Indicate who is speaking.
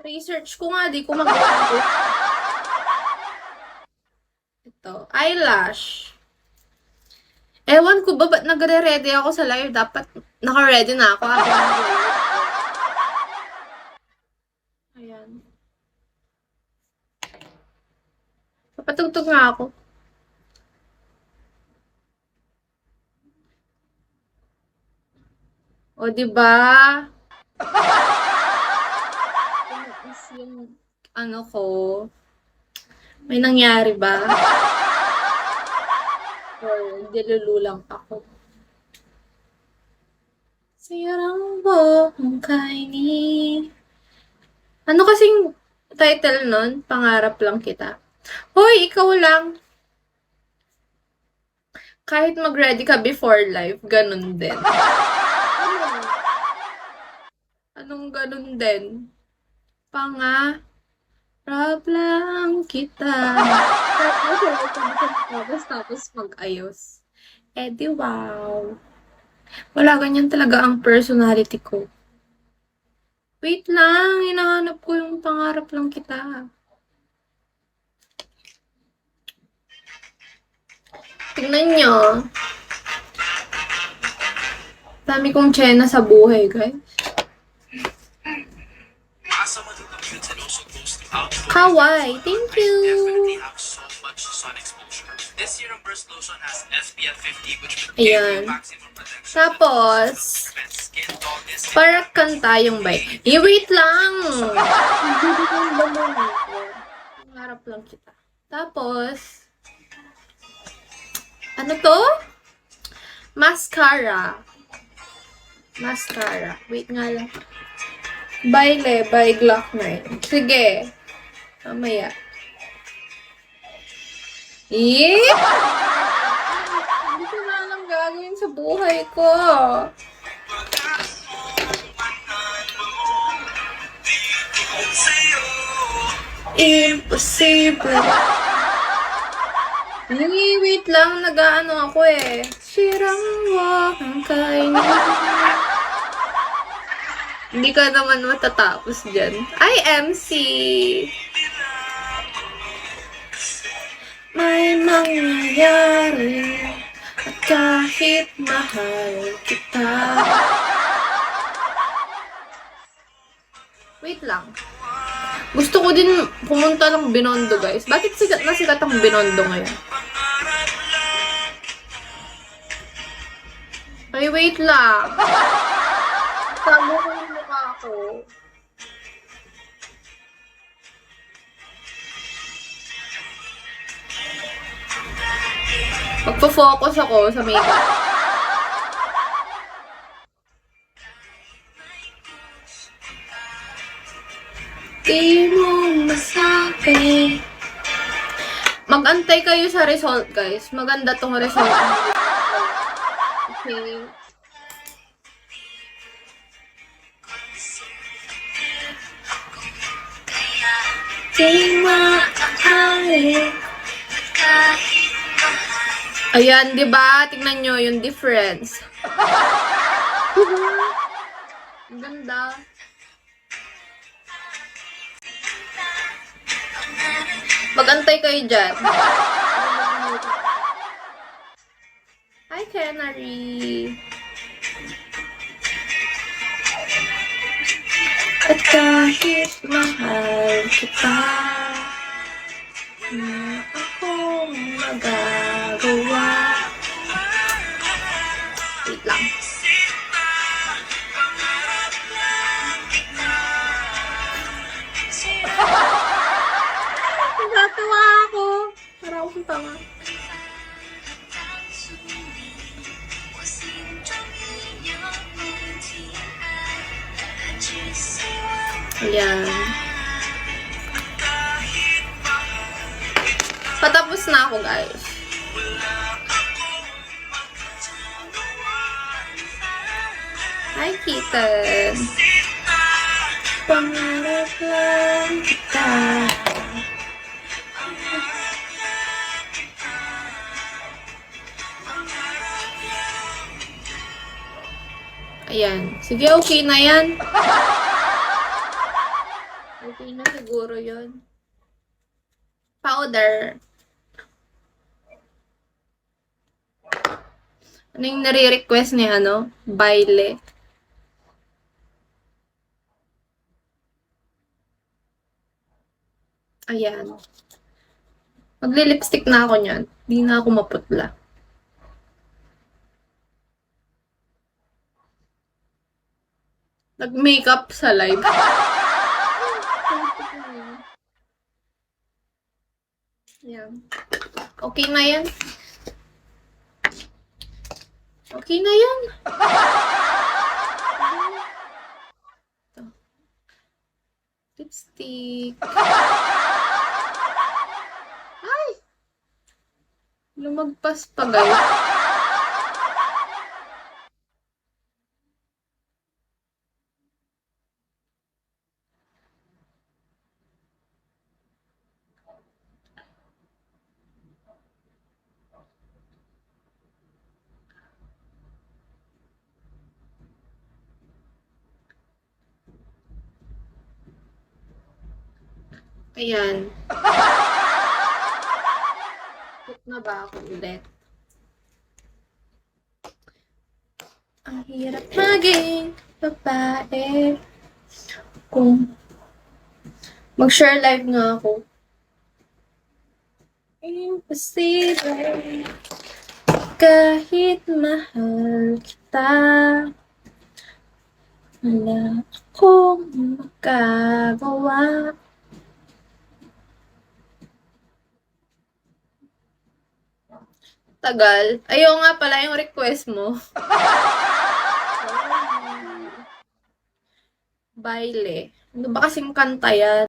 Speaker 1: Research ko nga, di ko magawa. Ito, eyelash. Ewan ko ba, ba't nagre-ready ako sa live? Dapat naka-ready na ako. Ayan. Papatugtog nga ako. O, diba? Yung ano ko, may nangyari ba? Or dilululang ako? Sayang buong kaini. Ano kasing title nun? Pangarap lang kita. Hoy, ikaw lang. Kahit mag-ready ka before live, ganun din. Anong ganun din? Pangarap lang kita. Tapos mag-ayos. Eh di wow. Wala, ganyan talaga ang personality ko. Wait lang, hinahanap ko yung pangarap lang kita. Tingnan nyo. Dami kong tsena sa buhay, guys. Kawaii, thank you. Ayan. Tapos, para kanta yung bike. Wait lang! Pangarap lang kita. Tapos, ano to? Mascara. Mascara. Wait nga lang. Baile by Glock 9. Sige. Mamaya. Hindi ko na alam gagawin sa buhay ko. Impossible. Wait lang. Nag-ano ako eh. Sirang wakang kainin. Hindi ka naman matatapos dyan. IMC. May mangyayari at kahit mahal kita. Wait lang. Gusto ko din pumunta ng Binondo, guys. Bakit sikat na sikat ang Binondo ngayon? Ay, wait lang. Tago ko yung mukha ko. Magpo-focus ako sa makeup. Di mo masabi. Mag-antay kayo sa result, guys. Maganda tong result. Okay. Di maaari. Ayan, di ba? Tingnan nyo yung difference. Ang ganda. Mag-antay kayo dyan. Hi, Canary. At kahit mahal kita, na akong magagawa. Wait lang. Nagatawa ako. Para akong tanga. Ayan. Patapos na ako, guys. Hi, kitten. Pangarap lang kita. Ayan. Sige, okay na yan. Okay na siguro yun. Powder. Ano yung nare-request ni Baile. Ayan. Magli-lipstick na ako niyan. Di na ako maputla. Nag-makeup sa live. Ayan. Okay na yan. Okay na yan. Lipstick. Ay! Lumagpas pa, guys. Ayan. Put na ba ako ulit? Ang hirap maging babae. Kung mag-share live nga ako. Imposible. Kahit mahal kita, wala akong magagawa. Tagal. Ayaw nga pala yung request mo. Baile. Ano ba kasing kanta yan?